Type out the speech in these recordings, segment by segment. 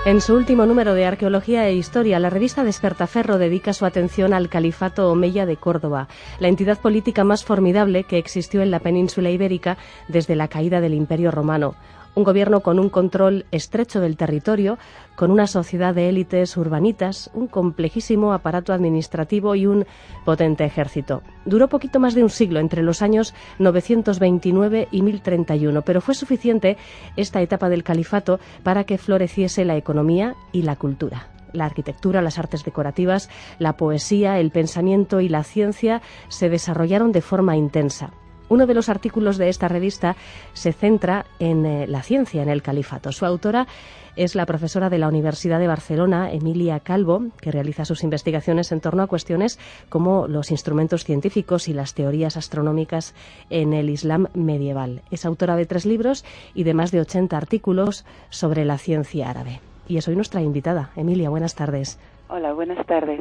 En su último número de Arqueología e Historia, la revista Despertaferro dedica su atención al Califato Omeya de Córdoba, la entidad política más formidable que existió en la península ibérica desde la caída del Imperio Romano. Un gobierno con un control estrecho del territorio, con una sociedad de élites urbanitas, un complejísimo aparato administrativo y un potente ejército. Duró poquito más de un siglo, entre los años 929 y 1031, pero fue suficiente esta etapa del califato para que floreciese la economía y la cultura. La arquitectura, las artes decorativas, la poesía, el pensamiento y la ciencia se desarrollaron de forma intensa. Uno de los artículos de esta revista se centra en la ciencia en el califato. Su autora es la profesora de la Universidad de Barcelona, Emilia Calvo, que realiza sus investigaciones en torno a cuestiones como los instrumentos científicos y las teorías astronómicas en el Islam medieval. Es autora de 3 libros y de más de 80 artículos sobre la ciencia árabe. Y es hoy nuestra invitada. Emilia, buenas tardes. Hola, buenas tardes.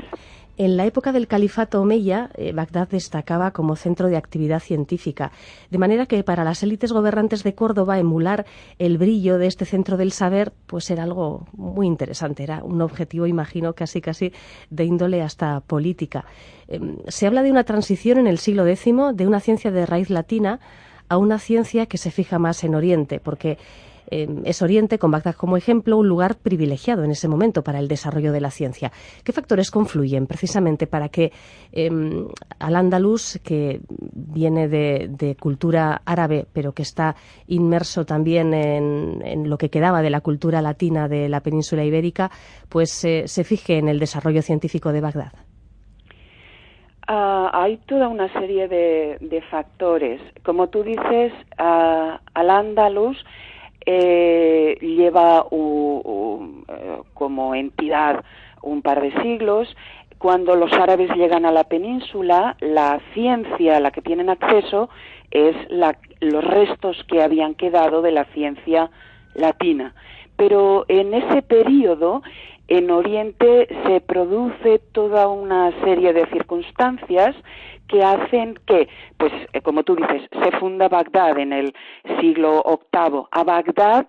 En la época del califato omeya, Bagdad destacaba como centro de actividad científica, de manera que para las élites gobernantes de Córdoba emular el brillo de este centro del saber pues era algo muy interesante, era un objetivo, imagino, casi de índole hasta política. Se habla de una transición en el siglo X de una ciencia de raíz latina a una ciencia que se fija más en Oriente, porque es Oriente, con Bagdad como ejemplo, un lugar privilegiado en ese momento para el desarrollo de la ciencia. ¿Qué factores confluyen precisamente para que Al-Ándalus, que viene de cultura árabe, pero que está inmerso también en lo que quedaba de la cultura latina de la península ibérica, pues se fije en el desarrollo científico de Bagdad? Hay toda una serie de factores. Como tú dices, Al-Ándalus lleva como entidad un par de siglos. Cuando los árabes llegan a la península, la ciencia a la que tienen acceso es los restos que habían quedado de la ciencia latina. Pero en ese periodo, en Oriente se produce toda una serie de circunstancias que hacen que, pues como tú dices, se funda Bagdad en el siglo VIII. A Bagdad,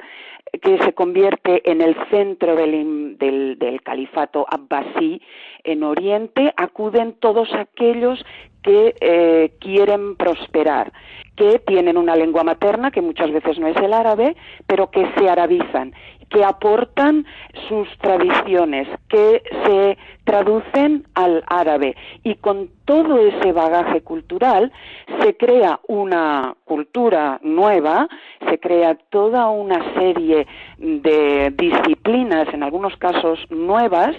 que se convierte en el centro del califato abbasí en Oriente, acuden todos aquellos que quieren prosperar, que tienen una lengua materna, que muchas veces no es el árabe, pero que se arabizan, que aportan sus tradiciones, que se traducen al árabe, y con todo ese bagaje cultural se crea una cultura nueva, se crea toda una serie de disciplinas, en algunos casos nuevas,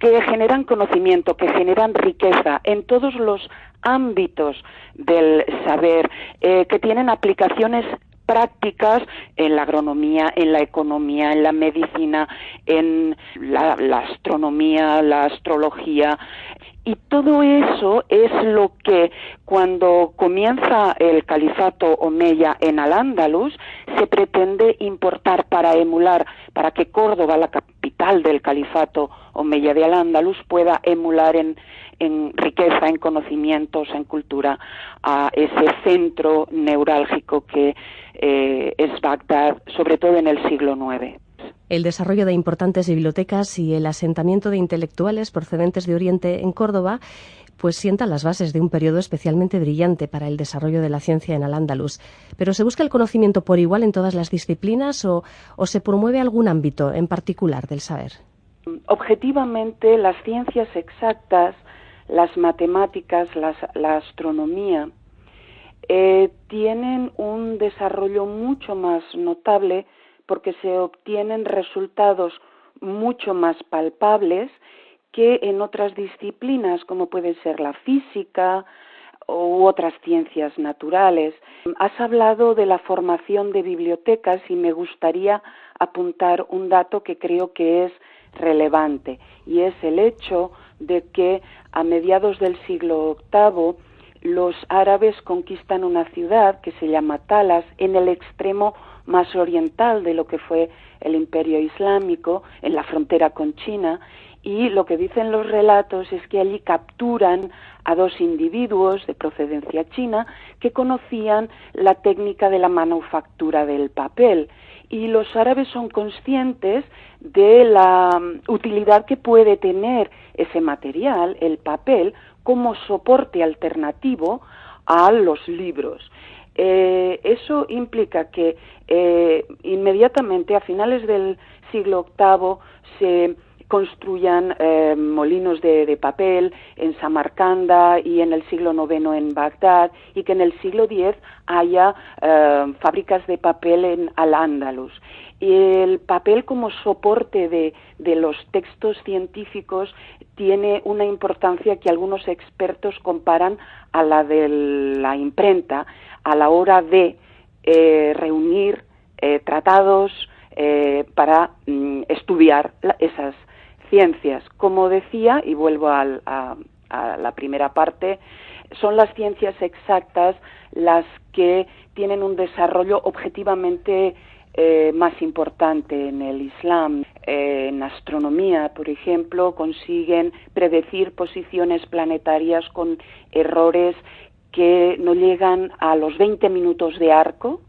que generan conocimiento, que generan riqueza en todos los ámbitos del saber, que tienen aplicaciones prácticas en la agronomía, en la economía, en la medicina, en la astronomía, la astrología. Y todo eso es lo que, cuando comienza el califato omeya en Al-Ándalus, se pretende importar para emular, para que Córdoba, la capital del califato omeya de Al-Ándalus, pueda emular en riqueza, en conocimientos, en cultura, a ese centro neurálgico que es Bagdad, sobre todo en el siglo IX. El desarrollo de importantes bibliotecas y el asentamiento de intelectuales procedentes de Oriente en Córdoba pues sientan las bases de un periodo especialmente brillante para el desarrollo de la ciencia en Al-Ándalus. ¿Pero se busca el conocimiento por igual en todas las disciplinas o se promueve algún ámbito en particular del saber? Objetivamente, las ciencias exactas, las matemáticas, la astronomía, tienen un desarrollo mucho más notable porque se obtienen resultados mucho más palpables que en otras disciplinas, como puede ser la física u otras ciencias naturales. Has hablado de la formación de bibliotecas y me gustaría apuntar un dato que creo que es relevante, y es el hecho de que a mediados del siglo VIII los árabes conquistan una ciudad que se llama Talas, en el extremo más oriental de lo que fue el Imperio Islámico, en la frontera con China, y lo que dicen los relatos es que allí capturan a 2 individuos de procedencia china que conocían la técnica de la manufactura del papel, y los árabes son conscientes de la utilidad que puede tener ese material, el papel, como soporte alternativo a los libros. Eso implica que inmediatamente a finales del siglo VIII se construyan molinos de papel en Samarcanda y en el siglo IX en Bagdad, y que en el siglo X haya fábricas de papel en Al-Ándalus. Y el papel como soporte de los textos científicos tiene una importancia que algunos expertos comparan a la de la imprenta a la hora de reunir tratados para estudiar esas ciencias. Como decía, y vuelvo a la primera parte, son las ciencias exactas las que tienen un desarrollo objetivamente más importante en el Islam. En astronomía, por ejemplo, consiguen predecir posiciones planetarias con errores que no llegan a los 20 minutos de arco,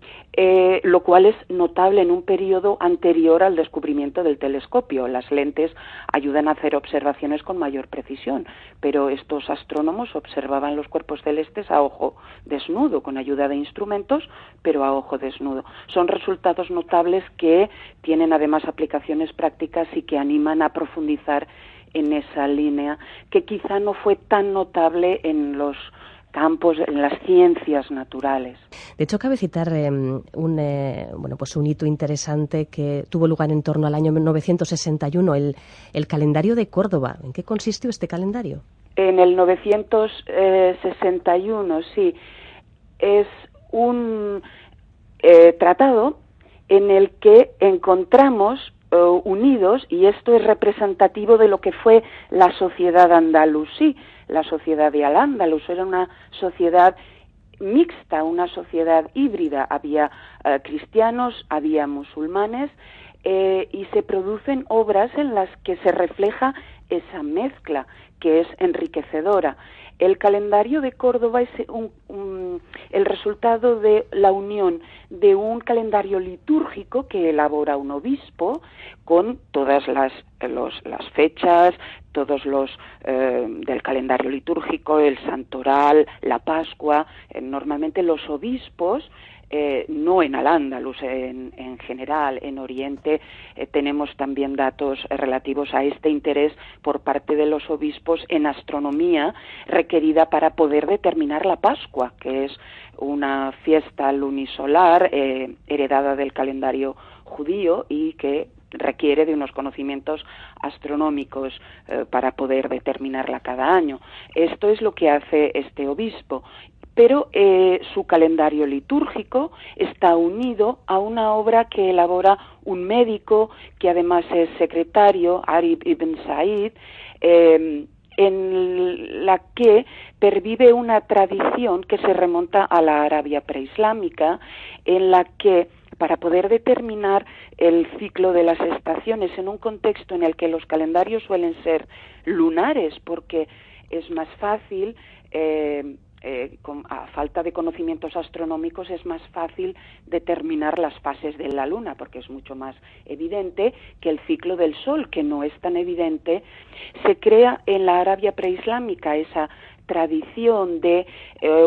lo cual es notable en un periodo anterior al descubrimiento del telescopio. Las lentes ayudan a hacer observaciones con mayor precisión, pero estos astrónomos observaban los cuerpos celestes a ojo desnudo, con ayuda de instrumentos, pero a ojo desnudo. Son resultados notables que tienen además aplicaciones prácticas y que animan a profundizar en esa línea, que quizá no fue tan notable en los campos, en las ciencias naturales. De hecho, cabe citar un hito interesante que tuvo lugar en torno al año 1961, el calendario de Córdoba. ¿En qué consistió este calendario? En el 961, sí. Es un tratado en el que encontramos unidos, y esto es representativo de lo que fue la sociedad andalusí. La sociedad de Al-Ándalus era una sociedad mixta, una sociedad híbrida. Había cristianos, había musulmanes, y se producen obras en las que se refleja esa mezcla, que es enriquecedora. El calendario de Córdoba es el resultado de la unión de un calendario litúrgico que elabora un obispo con todas las fechas, todos los del calendario litúrgico, el santoral, la Pascua. Normalmente los obispos, no en Al-Ándalus, en general, en Oriente, tenemos también datos relativos a este interés por parte de los obispos en astronomía requerida para poder determinar la Pascua, que es una fiesta lunisolar heredada del calendario judío y que requiere de unos conocimientos astronómicos para poder determinarla cada año. Esto es lo que hace este obispo. Pero su calendario litúrgico está unido a una obra que elabora un médico que además es secretario, Arib ibn Said, en la que pervive una tradición que se remonta a la Arabia preislámica, en la que para poder determinar el ciclo de las estaciones en un contexto en el que los calendarios suelen ser lunares, porque es más fácil, a falta de conocimientos astronómicos, es más fácil determinar las fases de la luna, porque es mucho más evidente que el ciclo del sol, que no es tan evidente. Se crea en la Arabia preislámica esa tradición de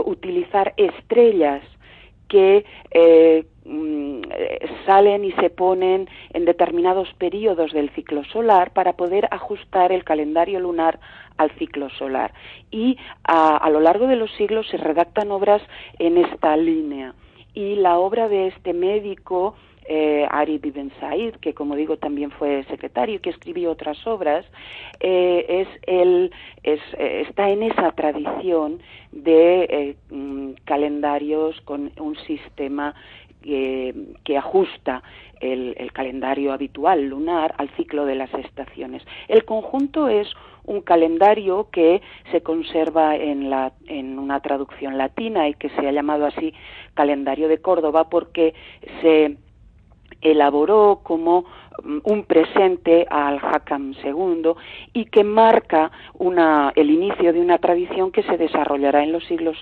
utilizar estrellas que salen y se ponen en determinados periodos del ciclo solar para poder ajustar el calendario lunar al ciclo solar. Y a lo largo de los siglos se redactan obras en esta línea. Y la obra de este médico, Arib ibn Said, que como digo también fue secretario y que escribió otras obras, está en esa tradición de calendarios con un sistema que ajusta el calendario habitual lunar al ciclo de las estaciones. El conjunto es un calendario que se conserva en una traducción latina y que se ha llamado así calendario de Córdoba porque se elaboró como un presente al Hakam II y que marca el inicio de una tradición que se desarrollará en los siglos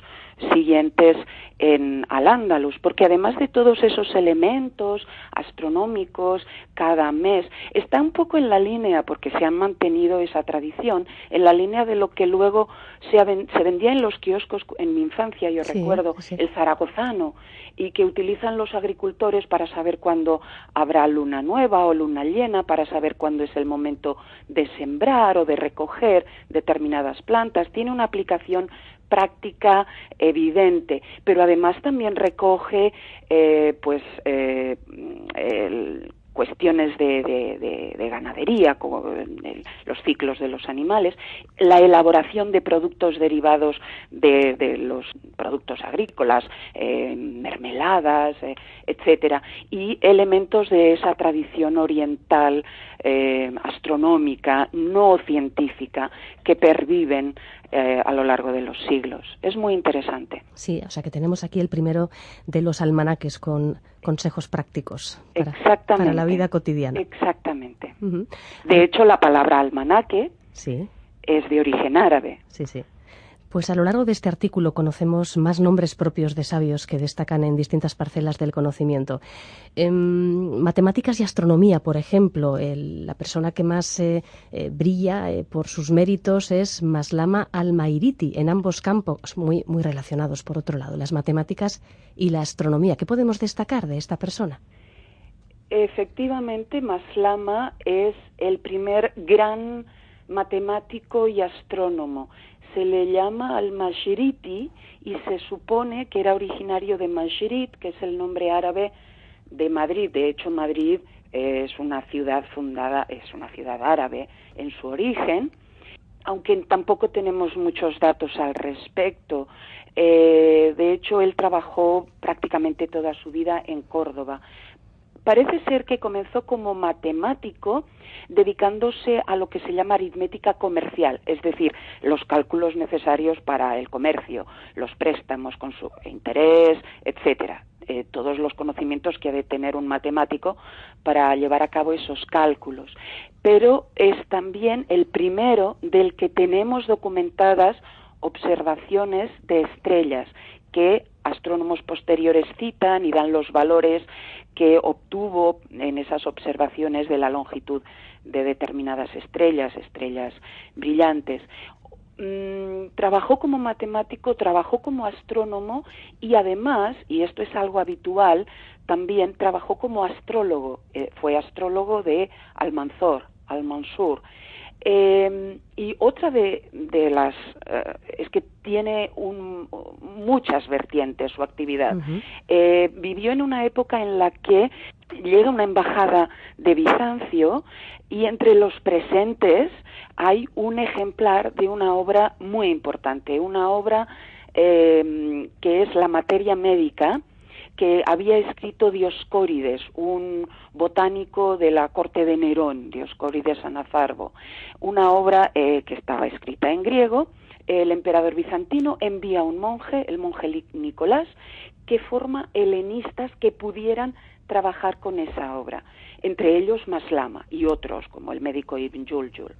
siguientes en Al-Ándalus, porque además de todos esos elementos astronómicos cada mes, está un poco en la línea, porque se ha mantenido esa tradición, en la línea de lo que luego se vendía en los kioscos en mi infancia, yo recuerdo, el zaragozano, y que utilizan los agricultores para saber cuándo habrá luna nueva o luna llena, para saber cuándo es el momento de sembrar o de recoger determinadas plantas. Tiene una aplicación práctica evidente, pero además también recoge cuestiones de ganadería, como los ciclos de los animales, la elaboración de productos derivados de los productos agrícolas, mermeladas, etcétera, y elementos de esa tradición oriental astronómica, no científica, que perviven a lo largo de los siglos. Es muy interesante. Sí, o sea que tenemos aquí el primero de los almanaques con consejos prácticos para la vida cotidiana. Exactamente. Uh-huh. De hecho, la palabra almanaque es de origen árabe. Sí, sí. Pues a lo largo de este artículo conocemos más nombres propios de sabios que destacan en distintas parcelas del conocimiento. En matemáticas y astronomía, por ejemplo, la persona que más brilla por sus méritos es Maslama al-Mairiti, en ambos campos muy, muy relacionados, por otro lado, las matemáticas y la astronomía. ¿Qué podemos destacar de esta persona? Efectivamente, Maslama es el primer gran matemático y astrónomo. Se le llama al-Mashiriti y se supone que era originario de Mashirit, que es el nombre árabe de Madrid. De hecho, Madrid es una ciudad es una ciudad árabe en su origen, aunque tampoco tenemos muchos datos al respecto. De hecho, él trabajó prácticamente toda su vida en Córdoba. Parece ser que comenzó como matemático dedicándose a lo que se llama aritmética comercial, es decir, los cálculos necesarios para el comercio, los préstamos con su interés, etcétera. Todos los conocimientos que ha de tener un matemático para llevar a cabo esos cálculos. Pero es también el primero del que tenemos documentadas observaciones de estrellas que astrónomos posteriores citan y dan los valores que obtuvo en esas observaciones de la longitud de determinadas estrellas brillantes. Trabajó como matemático, trabajó como astrónomo y además, y esto es algo habitual, también trabajó como astrólogo. Fue astrólogo de Al-Mansur. Y otra de las es que tiene muchas vertientes su actividad. Uh-huh. Vivió en una época en la que llega una embajada de Bizancio y entre los presentes hay un ejemplar de una obra muy importante, una obra que es la materia médica, que había escrito Dioscórides, un botánico de la corte de Nerón, Dioscórides Anazarbo, una obra que estaba escrita en griego. El emperador bizantino envía a un monje, el monje Nicolás, que forma helenistas que pudieran trabajar con esa obra, entre ellos Maslama y otros, como el médico Ibn Juljul.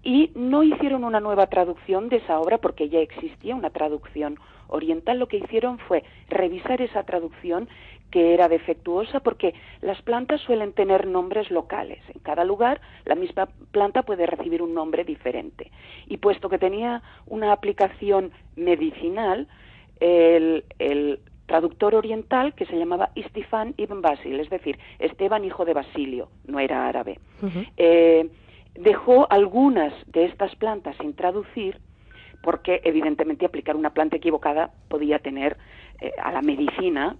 Y no hicieron una nueva traducción de esa obra porque ya existía una traducción oriental. Lo que hicieron fue revisar esa traducción, que era defectuosa porque las plantas suelen tener nombres locales. En cada lugar la misma planta puede recibir un nombre diferente. Y puesto que tenía una aplicación medicinal, el traductor oriental, que se llamaba Istifán ibn Basil, es decir, Esteban hijo de Basilio, no era árabe, uh-huh. Dejó algunas de estas plantas sin traducir porque evidentemente aplicar una planta equivocada podía tener a la medicina,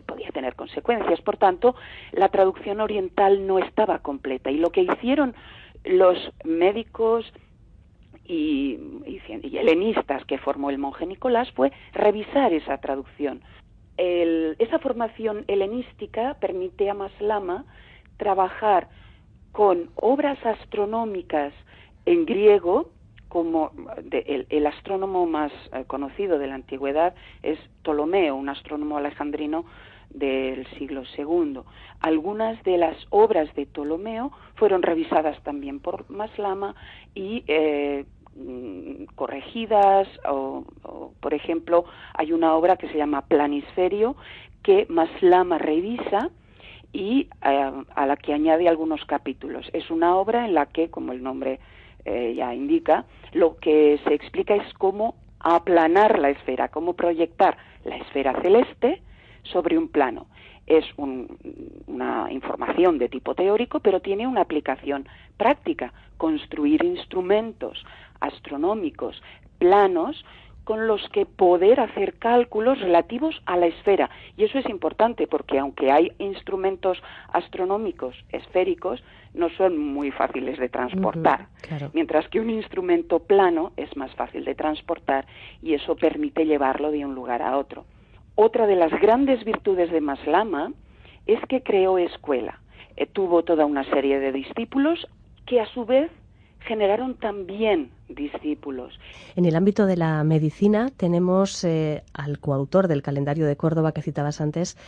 podía tener consecuencias. Por tanto, la traducción oriental no estaba completa y lo que hicieron los médicos y helenistas que formó el monje Nicolás fue revisar esa traducción. Esa formación helenística permite a Maslama trabajar con obras astronómicas en griego, como el astrónomo más conocido de la antigüedad es Ptolomeo, un astrónomo alejandrino del siglo II. Algunas de las obras de Ptolomeo fueron revisadas también por Maslama y corregidas, o, por ejemplo, hay una obra que se llama Planisferio que Maslama revisa y a la que añade algunos capítulos. Es una obra en la que, como el nombre ya indica, lo que se explica es cómo aplanar la esfera, cómo proyectar la esfera celeste sobre un plano. Es una información de tipo teórico, pero tiene una aplicación práctica: construir instrumentos astronómicos planos con los que poder hacer cálculos relativos a la esfera. Y eso es importante porque aunque hay instrumentos astronómicos esféricos, no son muy fáciles de transportar. Claro. Mientras que un instrumento plano es más fácil de transportar y eso permite llevarlo de un lugar a otro. Otra de las grandes virtudes de Maslama es que creó escuela. Tuvo toda una serie de discípulos que a su vez generaron también discípulos. En el ámbito de la medicina tenemos al coautor del calendario de Córdoba que citabas antes,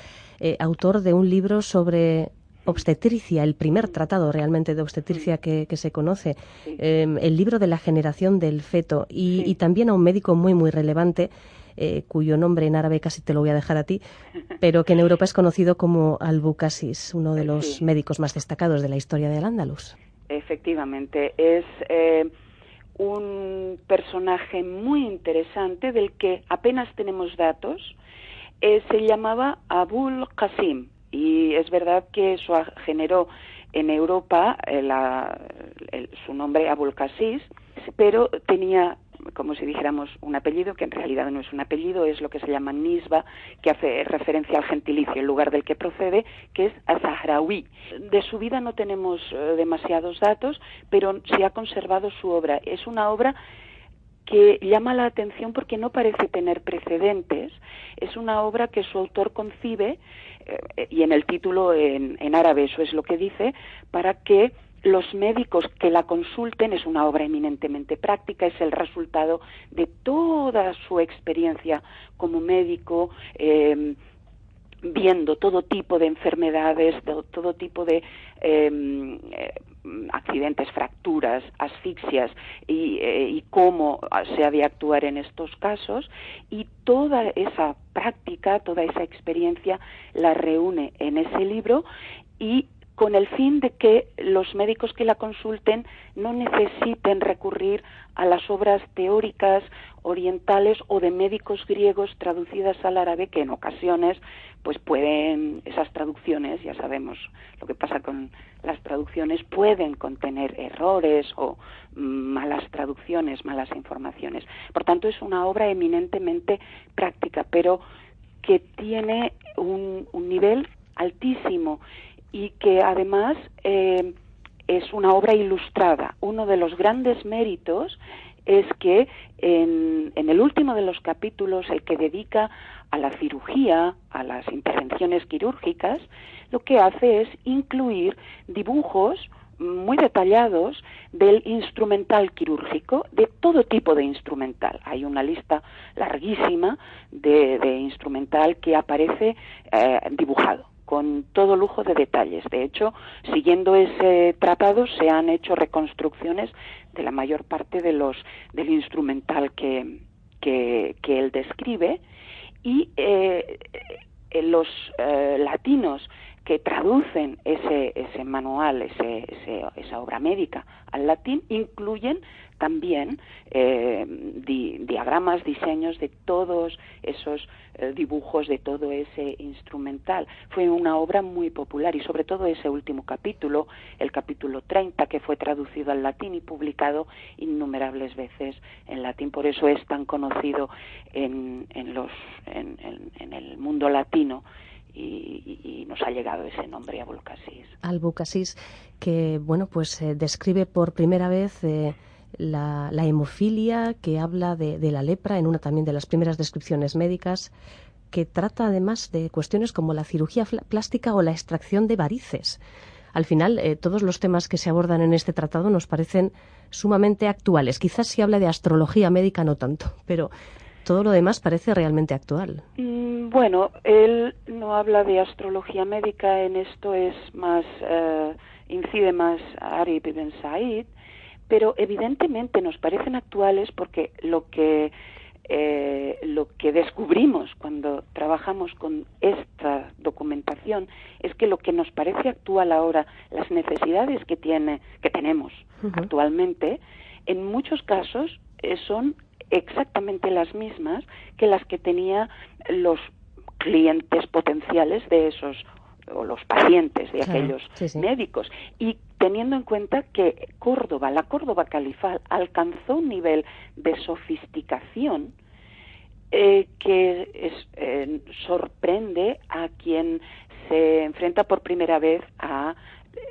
autor de un libro sobre obstetricia, el primer tratado realmente de obstetricia que se conoce, Sí. El libro de la generación del feto, y también a un médico muy muy relevante, cuyo nombre en árabe casi te lo voy a dejar a ti, pero que en Europa es conocido como Albucasis, uno de los médicos más destacados de la historia del Andalus. Efectivamente, es un personaje muy interesante del que apenas tenemos datos. Se llamaba Abul Qasim y es verdad que eso generó en Europa su nombre Abul Qasis, pero tenía, como si dijéramos, un apellido que en realidad no es un apellido, es lo que se llama nisba, que hace referencia al gentilicio, el lugar del que procede, que es Azahrawi. De su vida no tenemos demasiados datos, pero se ha conservado su obra. Es una obra que llama la atención porque no parece tener precedentes. Es una obra que su autor concibe, y en el título en árabe eso es lo que dice, para que los médicos que la consulten. Es una obra eminentemente práctica, es el resultado de toda su experiencia como médico, viendo todo tipo de enfermedades, todo tipo de accidentes, fracturas, asfixias y cómo se ha de actuar en estos casos, y toda esa práctica, toda esa experiencia la reúne en ese libro, y con el fin de que los médicos que la consulten no necesiten recurrir a las obras teóricas orientales o de médicos griegos traducidas al árabe, que en ocasiones pues esas traducciones, ya sabemos lo que pasa con las traducciones, pueden contener errores o malas traducciones, malas informaciones. Por tanto, es una obra eminentemente práctica, pero que tiene un nivel altísimo, y que además es una obra ilustrada. Uno de los grandes méritos es que en el último de los capítulos, el que dedica a la cirugía, a las intervenciones quirúrgicas, lo que hace es incluir dibujos muy detallados del instrumental quirúrgico, de todo tipo de instrumental. Hay una lista larguísima de instrumental que aparece dibujado, con todo lujo de detalles. De hecho, siguiendo ese tratado se han hecho reconstrucciones de la mayor parte del instrumental que él describe, y los latinos que traducen ese manual, esa obra médica al latín, incluyen también diagramas, diseños de todos esos dibujos, de todo ese instrumental. Fue una obra muy popular, y sobre todo ese último capítulo, el capítulo 30, que fue traducido al latín y publicado innumerables veces en latín. Por eso es tan conocido en el mundo latino, y nos ha llegado ese nombre, Albucasis. Albucasis, que describe por primera vez la hemofilia, que habla de la lepra en una también de las primeras descripciones médicas, que trata además de cuestiones como la cirugía plástica o la extracción de varices. Al final, todos los temas que se abordan en este tratado nos parecen sumamente actuales. Quizás si habla de astrología médica no tanto, pero todo lo demás parece realmente actual. Bueno, él no habla de astrología médica, en esto es más, incide más Ari ibn Said, pero evidentemente nos parecen actuales porque lo que descubrimos cuando trabajamos con esta documentación es que lo que nos parece actual ahora, las necesidades que tenemos actualmente, en muchos casos son exactamente las mismas que las que tenía los clientes potenciales de esos, o los pacientes de aquellos médicos. Y teniendo en cuenta que la Córdoba califal, alcanzó un nivel de sofisticación que sorprende a quien se enfrenta por primera vez a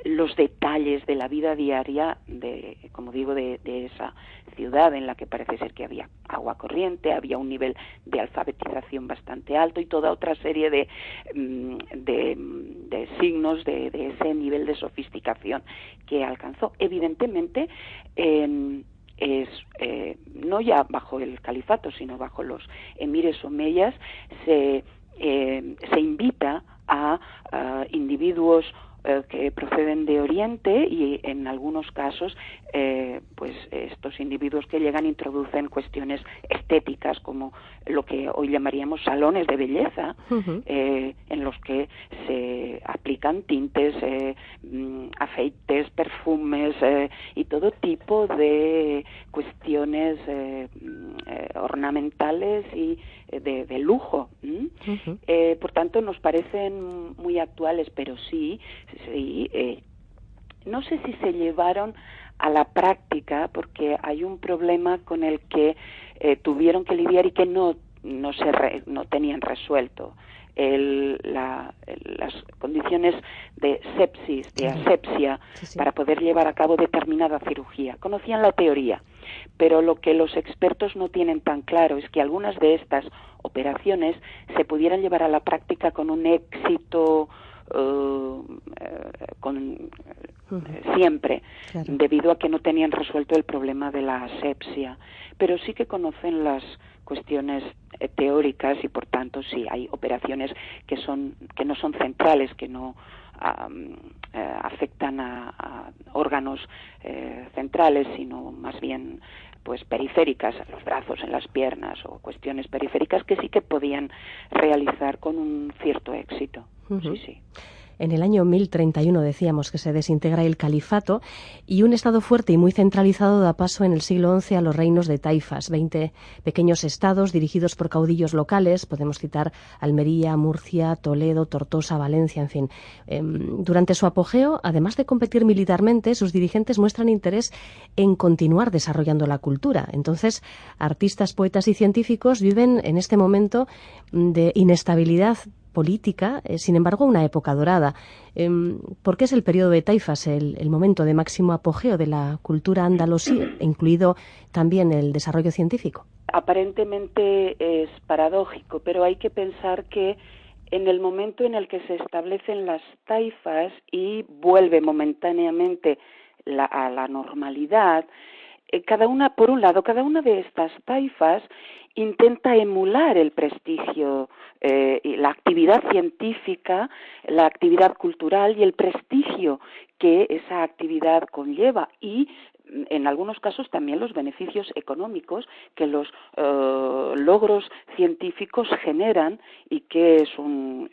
los detalles de la vida diaria de esa ciudad, en la que parece ser que había agua corriente, había un nivel de alfabetización bastante alto y toda otra serie de signos de ese nivel de sofisticación que alcanzó. Evidentemente, no ya bajo el califato, sino bajo los emires omeyas, se invita a individuos que proceden de Oriente y en algunos casos pues estos individuos que llegan introducen cuestiones estéticas como lo que hoy llamaríamos salones de belleza, en los que se aplican tintes, afeites, perfumes y todo tipo de cuestiones ornamentales y de lujo. Por tanto, nos parecen muy actuales, pero sí, no sé si se llevaron a la práctica, porque hay un problema con el que tuvieron que lidiar y que no tenían resuelto. Las condiciones de sepsis, de asepsia, para poder llevar a cabo determinada cirugía. Conocían la teoría, pero lo que los expertos no tienen tan claro es que algunas de estas operaciones se pudieran llevar a la práctica con un éxito siempre, debido a que no tenían resuelto el problema de la asepsia, pero sí que conocen las cuestiones teóricas y por tanto sí hay operaciones que no son centrales, que no afectan a órganos centrales, sino más bien pues periféricas, en los brazos, en las piernas, o cuestiones periféricas que sí que podían realizar con un cierto éxito. Sí. En el año 1031 decíamos que se desintegra el califato y un estado fuerte y muy centralizado da paso en el siglo XI a los reinos de taifas, 20 pequeños estados dirigidos por caudillos locales, podemos citar Almería, Murcia, Toledo, Tortosa, Valencia, en fin. Durante su apogeo, además de competir militarmente, sus dirigentes muestran interés en continuar desarrollando la cultura. Entonces, artistas, poetas y científicos viven en este momento de inestabilidad política, sin embargo, una época dorada. ¿Por qué es el periodo de taifas el momento de máximo apogeo de la cultura andalusí, incluido también el desarrollo científico? Aparentemente es paradójico, pero hay que pensar que en el momento en el que se establecen las taifas y vuelve momentáneamente a la normalidad, cada una de estas taifas intenta emular el prestigio, y la actividad científica, la actividad cultural y el prestigio que esa actividad conlleva, y en algunos casos también los beneficios económicos que los logros científicos generan, y que es un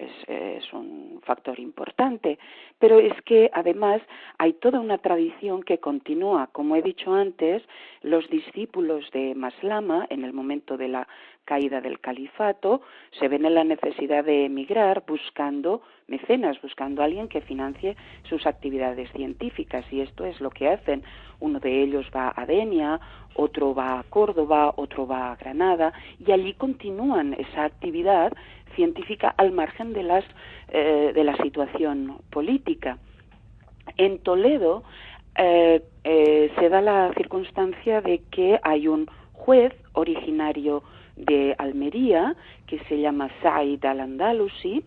factor importante. Pero es que además hay toda una tradición que continúa. Como he dicho antes, los discípulos de Maslama, en el momento de la caída del califato, se ven en la necesidad de emigrar buscando mecenas, buscando a alguien que financie sus actividades científicas, y esto es lo que hacen. Uno de ellos va a Denia, otro va a Córdoba, otro va a Granada, y allí continúan esa actividad científica al margen de la situación política. En Toledo se da la circunstancia de que hay un juez originario de Almería, que se llama Said al-Andalusi,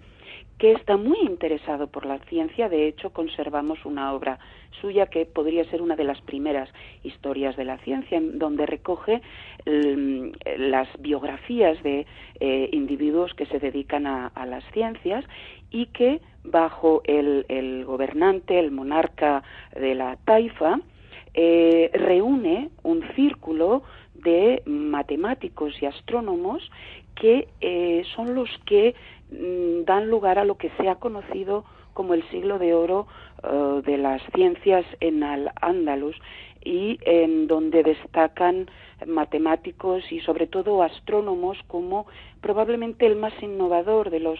que está muy interesado por la ciencia. De hecho, conservamos una obra suya que podría ser una de las primeras historias de la ciencia, en donde recoge las biografías de individuos que se dedican a las ciencias y que bajo el gobernante, el monarca de la taifa, reúne un círculo de matemáticos y astrónomos que son los que dan lugar a lo que se ha conocido como el siglo de oro de las ciencias en Al-Ándalus, y en donde destacan matemáticos y sobre todo astrónomos como probablemente el más innovador de los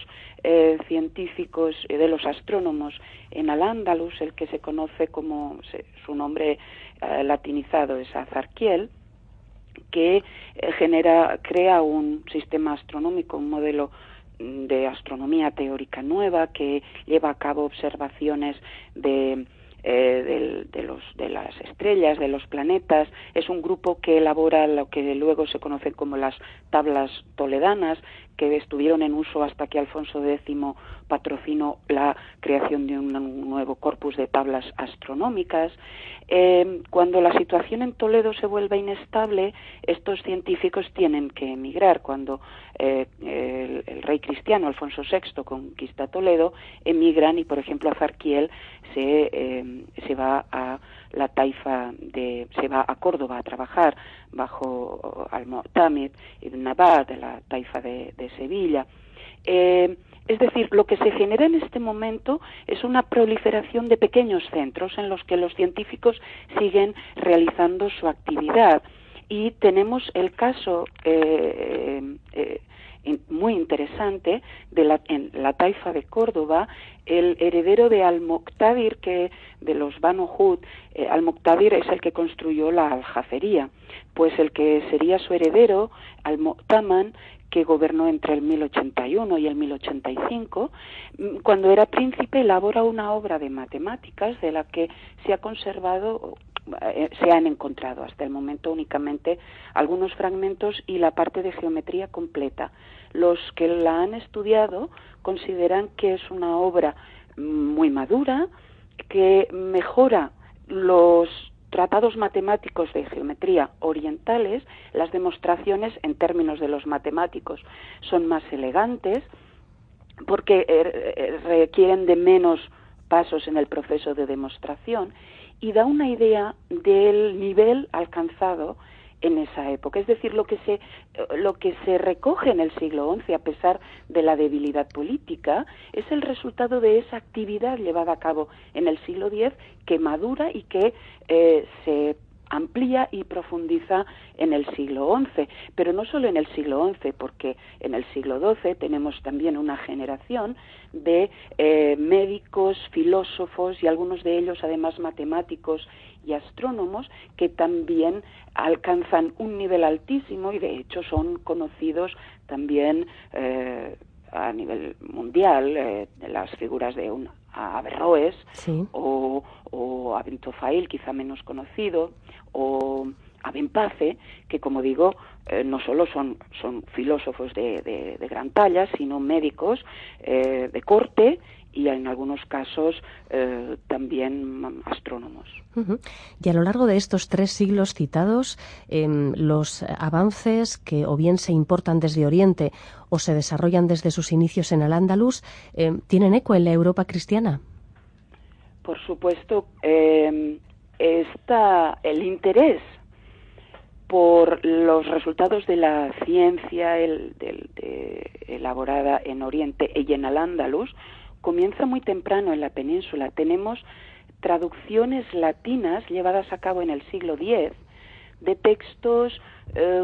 científicos, de los astrónomos en Al-Ándalus, el que se conoce como su nombre latinizado es Azarquiel, que crea un sistema astronómico, un modelo de astronomía teórica nueva que lleva a cabo observaciones de las estrellas, de los planetas. Es un grupo que elabora lo que luego se conoce como las tablas toledanas, que estuvieron en uso hasta que Alfonso X patrocinó la creación de un nuevo corpus de tablas astronómicas. Cuando la situación en Toledo se vuelve inestable, estos científicos tienen que emigrar. Cuando el rey cristiano Alfonso VI conquista Toledo, emigran y, por ejemplo, Azarquiel se va a la taifa se va a Córdoba a trabajar bajo Al-Mu'tamid ibn Abad, de la taifa de Sevilla. Es decir, lo que se genera en este momento es una proliferación de pequeños centros en los que los científicos siguen realizando su actividad. Y tenemos el caso muy interesante en la taifa de Córdoba, el heredero de Al-Muqtadir, de los Banu Hud. Al-Muqtadir es el que construyó la aljafería, pues el que sería su heredero, Al-Mu'taman, que gobernó entre el 1081 y el 1085, cuando era príncipe elabora una obra de matemáticas de la que se han encontrado hasta el momento únicamente algunos fragmentos y la parte de geometría completa. Los que la han estudiado consideran que es una obra muy madura, que mejora los tratados matemáticos de geometría orientales. Las demostraciones en términos de los matemáticos son más elegantes porque requieren de menos pasos en el proceso de demostración, y da una idea del nivel alcanzado en esa época. Es decir, lo que se recoge en el siglo XI, a pesar de la debilidad política, es el resultado de esa actividad llevada a cabo en el siglo X, que madura y que se amplía y profundiza en el siglo XI, pero no solo en el siglo XI, porque en el siglo XII tenemos también una generación de médicos, filósofos y algunos de ellos además matemáticos y astrónomos que también alcanzan un nivel altísimo y de hecho son conocidos también a nivel mundial, las figuras de Averroes, sí, o Abentofail, quizá menos conocido, o Abenpace, que como digo, no solo son filósofos de gran talla, sino médicos de corte y en algunos casos también astrónomos. Uh-huh. Y a lo largo de estos 3 siglos citados, los avances que o bien se importan desde Oriente o se desarrollan desde sus inicios en Al-Ándalus, ¿tienen eco en la Europa cristiana? Por supuesto, está el interés por los resultados de la ciencia elaborada en Oriente y en Al-Ándalus comienza muy temprano en la península. Tenemos traducciones latinas llevadas a cabo en el siglo X de textos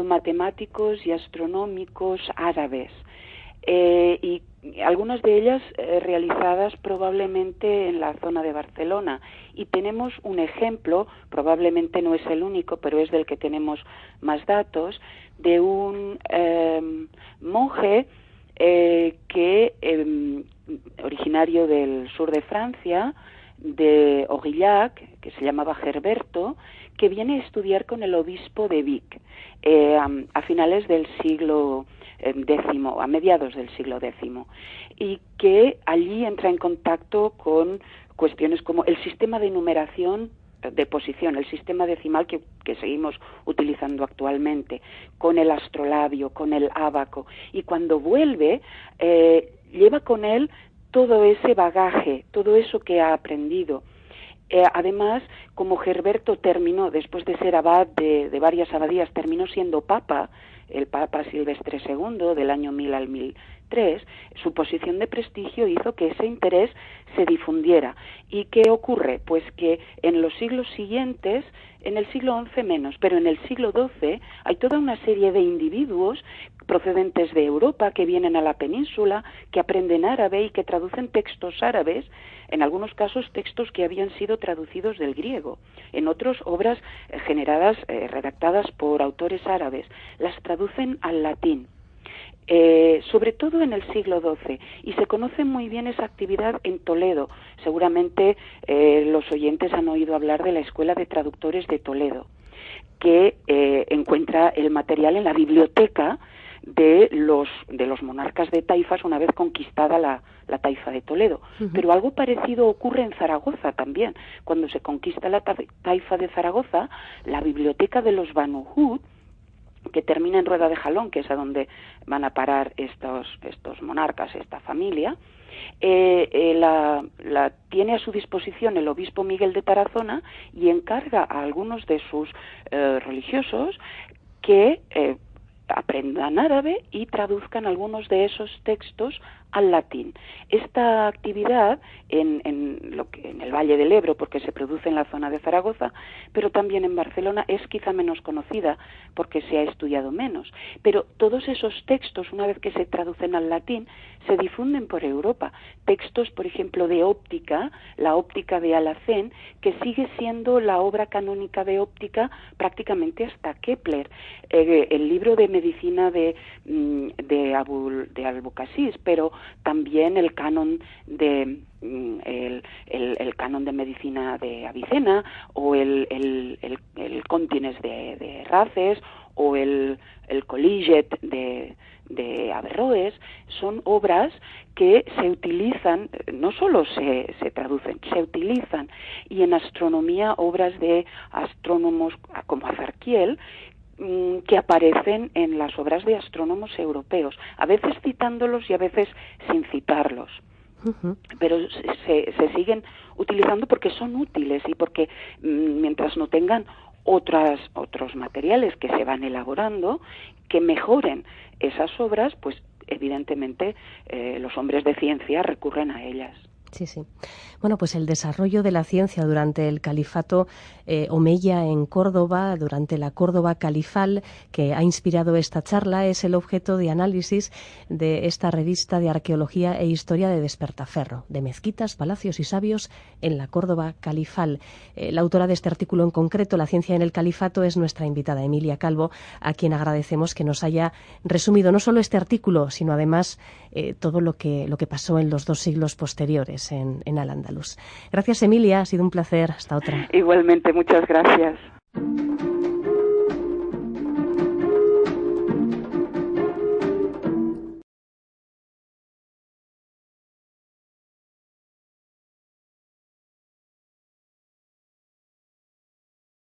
matemáticos y astronómicos árabes, y algunas de ellas realizadas probablemente en la zona de Barcelona. Y tenemos un ejemplo, probablemente no es el único, pero es del que tenemos más datos, de un monje originario del sur de Francia, de Aurillac, que se llamaba Gerberto, que viene a estudiar con el obispo de Vic a finales del siglo a mediados del siglo X, y que allí entra en contacto con cuestiones como el sistema de numeración de posición, el sistema decimal que seguimos utilizando actualmente, con el astrolabio, con el ábaco, y cuando vuelve lleva con él todo ese bagaje, todo eso que ha aprendido. Además, como Gerberto terminó, después de ser abad de varias abadías, terminó siendo papa, el Papa Silvestre II, del año 1000 al 1003, su posición de prestigio hizo que ese interés se difundiera. ¿Y qué ocurre? Pues que en los siglos siguientes, en el siglo XI menos, pero en el siglo XII hay toda una serie de individuos procedentes de Europa que vienen a la península, que aprenden árabe y que traducen textos árabes, en algunos casos textos que habían sido traducidos del griego, en otros obras redactadas por autores árabes, las traducen al latín. Sobre todo en el siglo XII, y se conoce muy bien esa actividad en Toledo. Seguramente los oyentes han oído hablar de la Escuela de Traductores de Toledo, que encuentra el material en la biblioteca de los monarcas de taifas una vez conquistada la taifa de Toledo. Uh-huh. Pero algo parecido ocurre en Zaragoza también. Cuando se conquista la taifa de Zaragoza, la biblioteca de los Banu Hud, que termina en Rueda de Jalón, que es a donde van a parar estos monarcas, esta familia, la tiene a su disposición el obispo Miguel de Tarazona y encarga a algunos de sus religiosos que aprendan árabe y traduzcan algunos de esos textos al latín. Esta actividad en el Valle del Ebro, porque se produce en la zona de Zaragoza, pero también en Barcelona, es quizá menos conocida porque se ha estudiado menos. Pero todos esos textos, una vez que se traducen al latín, se difunden por Europa. Textos, por ejemplo, de óptica, la óptica de Alacén, que sigue siendo la obra canónica de óptica prácticamente hasta Kepler. El libro de medicina de Albucasis, pero también el canon de el canon de medicina de Avicena, o el Contines de Races, o el Collegiate de Averroes. Son obras que se utilizan, no solo se traducen, se utilizan. Y en astronomía, obras de astrónomos como Azarquiel, que aparecen en las obras de astrónomos europeos, a veces citándolos y a veces sin citarlos. Uh-huh. Pero se siguen utilizando porque son útiles y porque mientras no tengan otros materiales que se van elaborando que mejoren esas obras, pues evidentemente los hombres de ciencia recurren a ellas. Sí, sí. Bueno, pues el desarrollo de la ciencia durante el califato omeya en Córdoba, durante la Córdoba califal, que ha inspirado esta charla, es el objeto de análisis de esta revista de arqueología e historia de Despertaferro, de mezquitas, palacios y sabios en la Córdoba califal. La autora de este artículo en concreto, La ciencia en el califato, es nuestra invitada Emilia Calvo, a quien agradecemos que nos haya resumido no solo este artículo, sino además todo lo que pasó en los 2 siglos posteriores en Al-Ándalus. Gracias, Emilia, ha sido un placer. Hasta otra. Igualmente, muchas gracias.